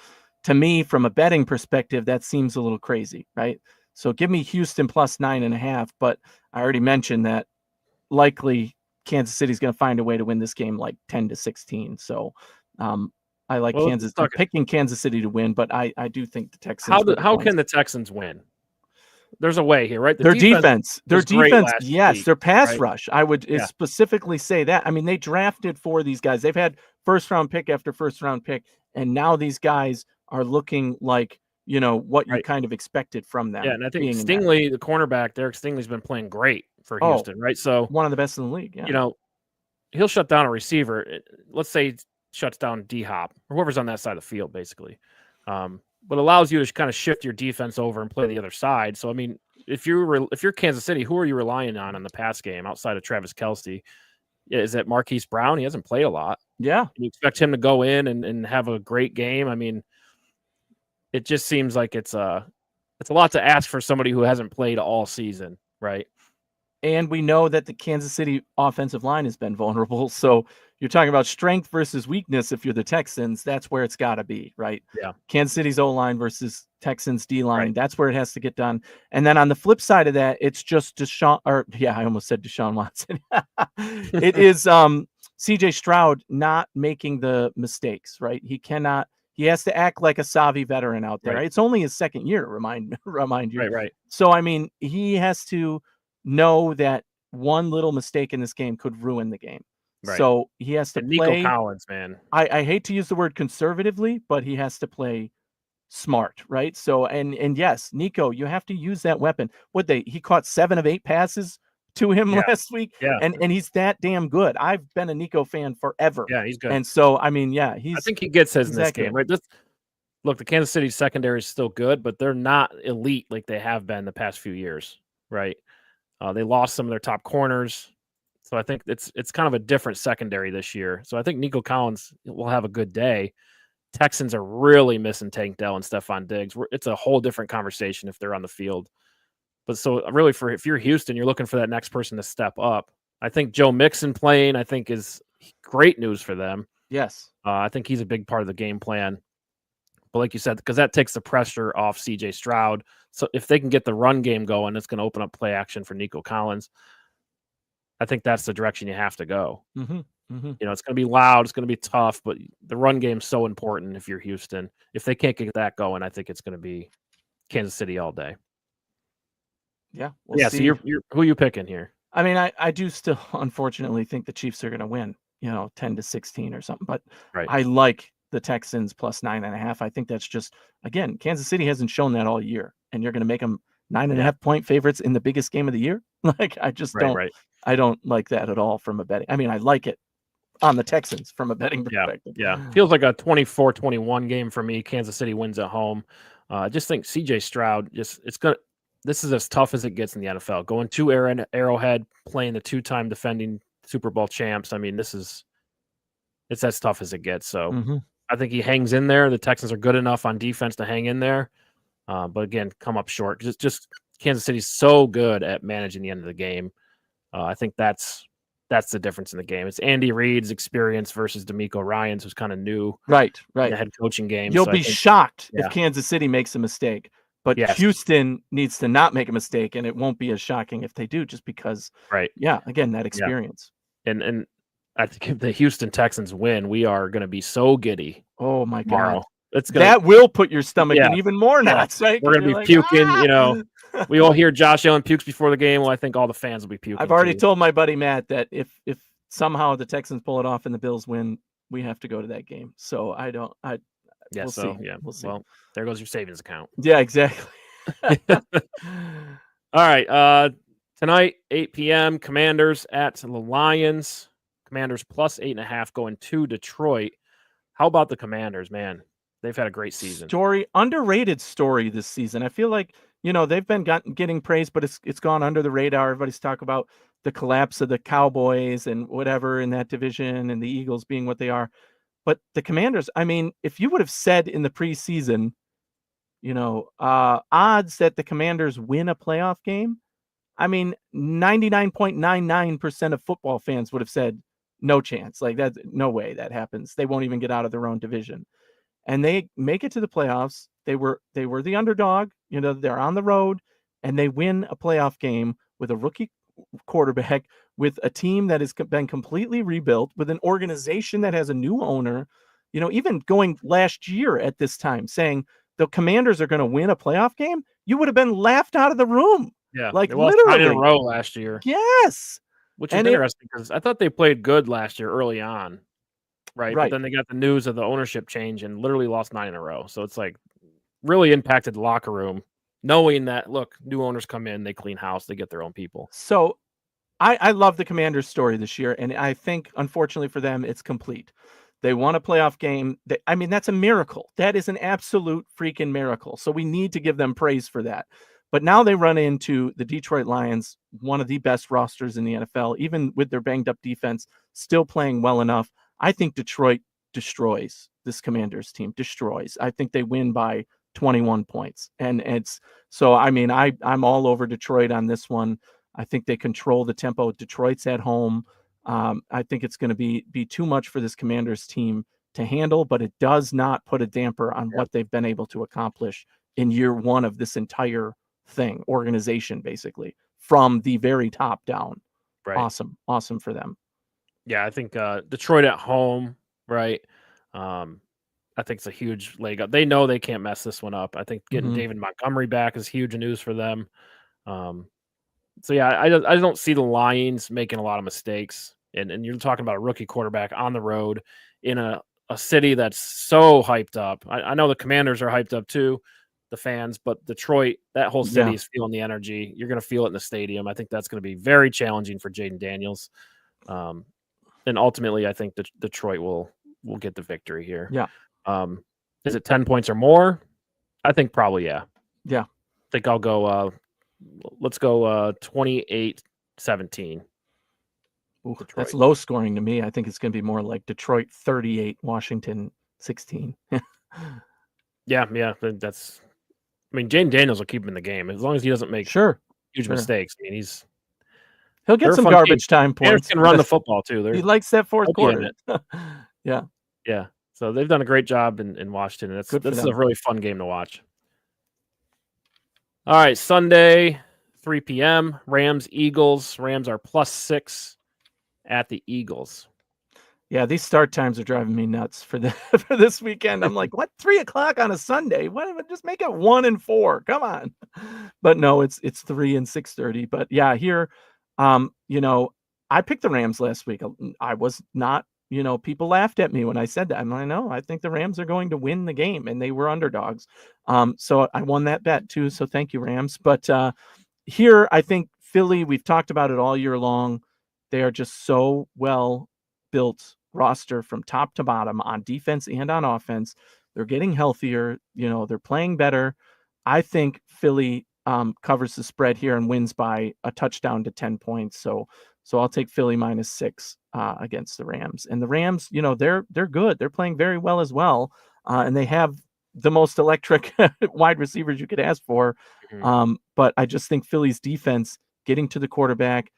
To me, from a betting perspective, that seems a little crazy, right? So give me Houston plus 9.5, but I already mentioned that likely Kansas City's going to find a way to win this game like 10-16. So I like Kansas. I'm picking Kansas City to win, but I do think the Texans. How can the Texans win? there's a way here, right? Their defense, was great last yes, week, their pass right? rush. I would Yeah. specifically say that. I mean, they drafted for these guys. They've had first round pick after first round pick, and now these guys are looking like, what you Right. kind of expected from them. Yeah, and I think being in that. Stingley, the cornerback, Derek Stingley's been playing great for Oh, Houston, right? So, one of the best in the league. Yeah. He'll shut down a receiver. Let's say he shuts down D-Hop or whoever's on that side of the field, basically. But allows you to kind of shift your defense over and play the other side. So, I mean, if you're Kansas City, who are you relying on the pass game outside of Travis Kelce? Is it Marquise Brown? He hasn't played a lot. Yeah. You expect him to go in and have a great game. I mean, it just seems like it's a lot to ask for somebody who hasn't played all season, right? And we know that the Kansas City offensive line has been vulnerable. So you're talking about strength versus weakness. If you're the Texans, that's where it's got to be, right? Yeah. Kansas City's O-line versus Texans D-line. Right. That's where it has to get done. And then on the flip side of that, it's just I almost said Deshaun Watson. It is CJ Stroud not making the mistakes, right? He has to act like a savvy veteran out there. Right. It's only his second year, remind you. Right. So, I mean, he has to know that one little mistake in this game could ruin the game. Right. So he has to play. Nico Collins, man. I hate to use the word conservatively, but he has to play smart, right? So and yes, Nico, you have to use that weapon. He caught 7 of 8 passes to him last week. Yeah. And he's that damn good. I've been a Nico fan forever. Yeah, he's good. And so I mean, I think he gets his in this game, good. right? Look, the Kansas City secondary is still good, but they're not elite like they have been the past few years, right? They lost some of their top corners. So I think it's kind of a different secondary this year. So I think Nico Collins will have a good day. Texans are really missing Tank Dell and Stephon Diggs. It's a whole different conversation if they're on the field. But so really if you're Houston, you're looking for that next person to step up. I think Joe Mixon playing, I think, is great news for them. Yes. I think he's a big part of the game plan. But like you said, because that takes the pressure off CJ Stroud. So if they can get the run game going, it's going to open up play action for Nico Collins. I think that's the direction you have to go. Mm-hmm. Mm-hmm. It's going to be loud. It's going to be tough, but the run game's so important if you're Houston. If they can't get that going, I think it's going to be Kansas City all day. Yeah. We'll see. So you're who are you picking here? I mean, I do still unfortunately think the Chiefs are going to win, 10-16 or something, but right. I like the Texans plus 9.5. I think that's just, again, Kansas City hasn't shown that all year, and you're going to make them 9.5 point favorites in the biggest game of the year. Like, I just don't, I don't like that at all from a betting. I mean, I like it on the Texans from a betting perspective. Yeah. Feels like a 24-21 game for me. Kansas City wins at home. I just think CJ Stroud this is as tough as it gets in the NFL. Going to Arrowhead, playing the 2-time defending Super Bowl champs. I mean, it's as tough as it gets. So I think he hangs in there. The Texans are good enough on defense to hang in there. But again, come up short. Just Kansas City's so good at managing the end of the game. I think that's the difference in the game. It's Andy Reid's experience versus D'Amico Ryans, who's kind of new. Right. In the head coaching game. You'll be shocked if Kansas City makes a mistake. But Houston needs to not make a mistake, and it won't be as shocking if they do, just because, again, that experience. Yeah. And I think if the Houston Texans win, we are going to be so giddy. Oh, my God. That will put your stomach in even more knots, right? We're going to be puking, We all hear Josh Allen pukes before the game. Well, I think all the fans will be puking. I've already told my buddy Matt that if somehow the Texans pull it off and the Bills win, we have to go to that game. So we'll see. We'll see. Well, there goes your savings account. Yeah, exactly. All right. Tonight, 8 p.m., Commanders at the Lions. Commanders plus 8.5 going to Detroit. How about the Commanders, man? They've had a great season. Underrated story this season. I feel like, they've been getting praise, but it's gone under the radar. Everybody's talking about the collapse of the Cowboys and whatever in that division and the Eagles being what they are. But the Commanders, I mean, if you would have said in the preseason, odds that the Commanders win a playoff game, I mean, 99.99% of football fans would have said no chance. Like, that's no way that happens. They won't even get out of their own division. And they make it to the playoffs. They were the underdog. They're on the road, and they win a playoff game with a rookie quarterback, with a team that has been completely rebuilt, with an organization that has a new owner. Even going last year at this time, saying the Commanders are going to win a playoff game. you would have been laughed out of the room. Yeah, Like they lost 9 in a literally. row last year, Yes. which is And interesting because I thought they played good last year early on, right? But right. then they got the news of the ownership change and literally lost 9 in a row. So it's like really impacted the locker room, knowing that look, new owners come in, they clean house, they get their own people. So I love the Commanders' story this year, and I think, unfortunately for them, it's complete. They won a playoff game. I mean, that's a miracle. That is an absolute freaking miracle. So we need to give them praise for that. But now they run into the Detroit Lions, one of the best rosters in the NFL, even with their banged up defense, still playing well enough. I think Detroit destroys this Commanders team, destroys. I think they win by 21 points. And it's so, I mean, I'm all over Detroit on this one. I think they control the tempo. Detroit's at home. I think it's going to be too much for this Commanders team to handle, but it does not put a damper on what they've been able to accomplish in year one of this entire organization, basically from the very top down. Right. Awesome for them. Yeah, I think Detroit at home, right? I think it's a huge leg up. They know they can't mess this one up. I think getting David Montgomery back is huge news for them. So yeah, I don't see the Lions making a lot of mistakes. And you're talking about a rookie quarterback on the road in a city that's so hyped up. I know the Commanders are hyped up too, the fans, but Detroit, that whole city is feeling the energy. You're going to feel it in the stadium. I think that's going to be very challenging for Jaden Daniels. And ultimately, I think Detroit will get the victory here. Yeah. Is it 10 points or more? I think probably, yeah. Yeah. I think I'll go, let's go 28-17. That's low scoring to me. I think it's going to be more like Detroit 38, Washington 16. Yeah. That's, I mean, Jaden Daniels will keep him in the game as long as he doesn't make huge mistakes. I mean, he'll get some garbage time points. He can run the football too. He likes that fourth quarter. Yeah. So they've done a great job in Washington. And this is a really fun game to watch. All right, Sunday, 3 p.m. Rams, Eagles. Rams are +6 at the Eagles. Yeah, these start times are driving me nuts for this weekend. I'm like, what? 3 o'clock on a Sunday? What? Just make it 1 and 4. Come on. But no, it's 3 and 6:30. But yeah, here, I picked the Rams last week. I was not. People laughed at me when I said that. I'm like, no, I think the Rams are going to win the game, and they were underdogs. So I won that bet too. So thank you, Rams. But here, I think Philly, we've talked about it all year long. They are just so well built roster from top to bottom on defense and on offense. They're getting healthier. They're playing better. I think Philly covers the spread here and wins by a touchdown to 10 points. So I'll take Philly -6 against the Rams. And the Rams, they're good. They're playing very well as well. And they have the most electric wide receivers you could ask for. But I just think Philly's defense getting to the quarterback,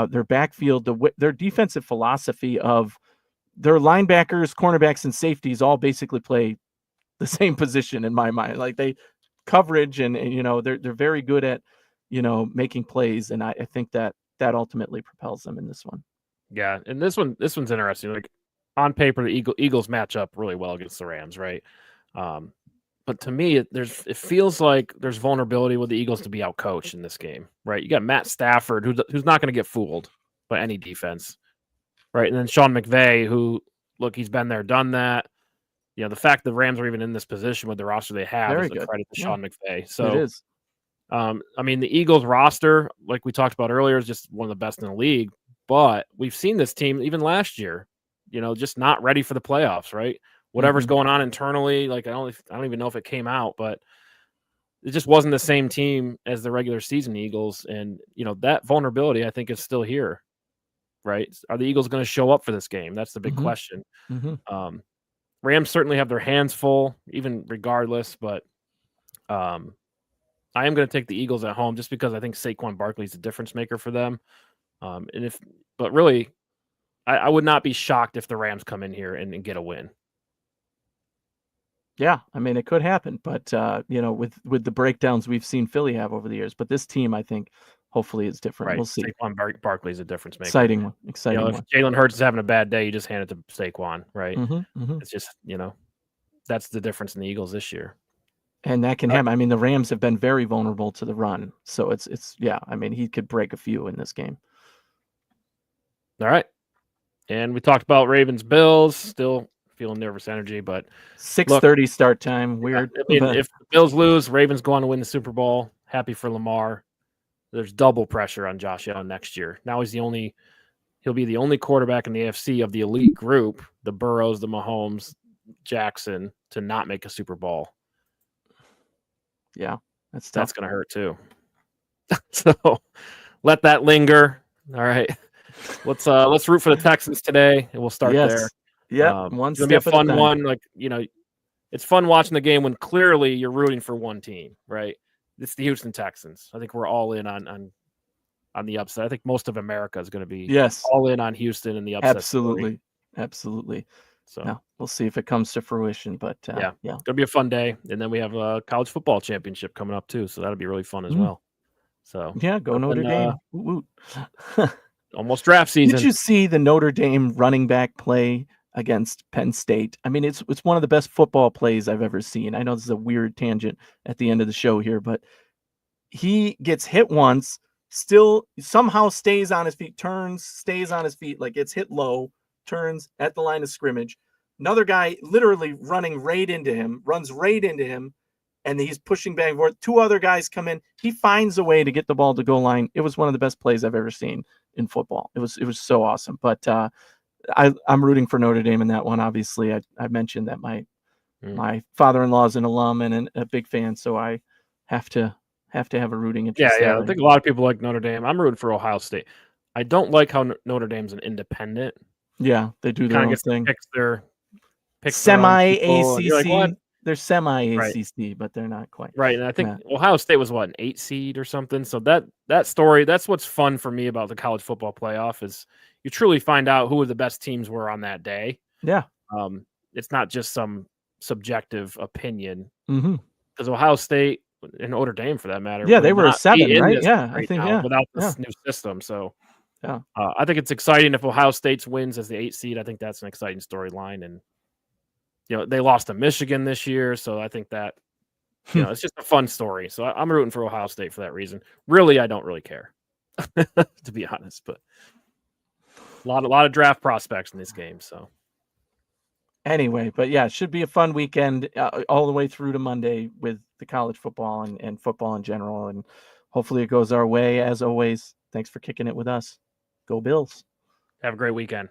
their backfield, their defensive philosophy of their linebackers, cornerbacks, and safeties all basically play the same position in my mind. Like they coverage and they're very good at making plays, and I think that ultimately propels them in this one. Yeah, and this one's interesting. Like on paper, the Eagles match up really well against the Rams, right? But to me, it feels like there's vulnerability with the Eagles to be outcoached in this game, right? You got Matt Stafford, who's not going to get fooled by any defense, right? And then Sean McVay, who, look, he's been there, done that. The fact the Rams are even in this position with the roster they have is a credit to Sean McVay. So it is. I mean, the Eagles roster, like we talked about earlier, is just one of the best in the league. But we've seen this team even last year, just not ready for the playoffs, right? Whatever's going on internally, like I don't even know if it came out, but it just wasn't the same team as the regular season Eagles. And, that vulnerability, I think, is still here, right? Are the Eagles going to show up for this game? That's the big question. Rams certainly have their hands full, even regardless, but I am going to take the Eagles at home just because I think Saquon Barkley is a difference maker for them. But really, I would not be shocked if the Rams come in here and get a win. Yeah, I mean, it could happen, but with the breakdowns we've seen Philly have over the years, but this team, I think, hopefully is different. Right. We'll see. Saquon Barkley is a difference maker. Exciting one. If Jalen Hurts is having a bad day, you just hand it to Saquon, right? It's just, that's the difference in the Eagles this year. And that can happen. I mean, the Rams have been very vulnerable to the run. So it's yeah, I mean, he could break a few in this game. All right. And we talked about Ravens Bills, still feeling nervous energy, but 6:30 start time. Weird. I mean, if the Bills lose, Ravens go on to win the Super Bowl. Happy for Lamar. There's double pressure on Josh Allen next year. Now he'll be the only quarterback in the AFC of the elite group, the Burrows, the Mahomes, Jackson, to not make a Super Bowl. Yeah, that's going to hurt too. So let that linger. All right. Let's root for the Texans today, and we'll start there. Yeah, one step at a time. It's gonna be a fun one. Like, it's fun watching the game when clearly you're rooting for one team, right? It's the Houston Texans. I think we're all in on the upset. I think most of America is going to be all in on Houston and the upset. Absolutely. So no, we'll see if it comes to fruition. But yeah, it's gonna be a fun day, and then we have a college football championship coming up too, so that'll be really fun as well. So yeah, go Notre Dame. Almost draft season. Did you see the Notre Dame running back play against Penn State? I mean, it's one of the best football plays I've ever seen. I know this is a weird tangent at the end of the show here, but he gets hit once, still somehow stays on his feet, stays on his feet, like gets hit low, turns at the line of scrimmage. Another guy literally runs right into him, and he's pushing back and forth. Two other guys come in. He finds a way to get the ball to goal line. It was one of the best plays I've ever seen in football. It was so awesome. But I'm rooting for Notre Dame in that one. Obviously, I mentioned that my father-in-law is an alum and a big fan, so I have to have a rooting interest. Yeah. I think a lot of people like Notre Dame. I'm rooting for Ohio State. I don't like how Notre Dame's an independent. Yeah, they do their own thing. Pick semi-ACC. Like, they're semi-ACC, but they're not quite. Right, and I think Ohio State was, an 8 seed or something? So that story, that's what's fun for me about the college football playoff is you truly find out who the best teams were on that day. Yeah. It's not just some subjective opinion. Because Ohio State and Notre Dame, for that matter. Yeah, they were a 7, right? Yeah, I think, without this new system. So I think it's exciting if Ohio State wins as the 8 seed. I think that's an exciting storyline. And, they lost to Michigan this year. So I think that, it's just a fun story. So I'm rooting for Ohio State for that reason. Really, I don't really care, to be honest. But a lot of draft prospects in this game. So anyway, but yeah, it should be a fun weekend all the way through to Monday with the college football and football in general. And hopefully it goes our way. As always, thanks for kicking it with us. Go Bills. Have a great weekend.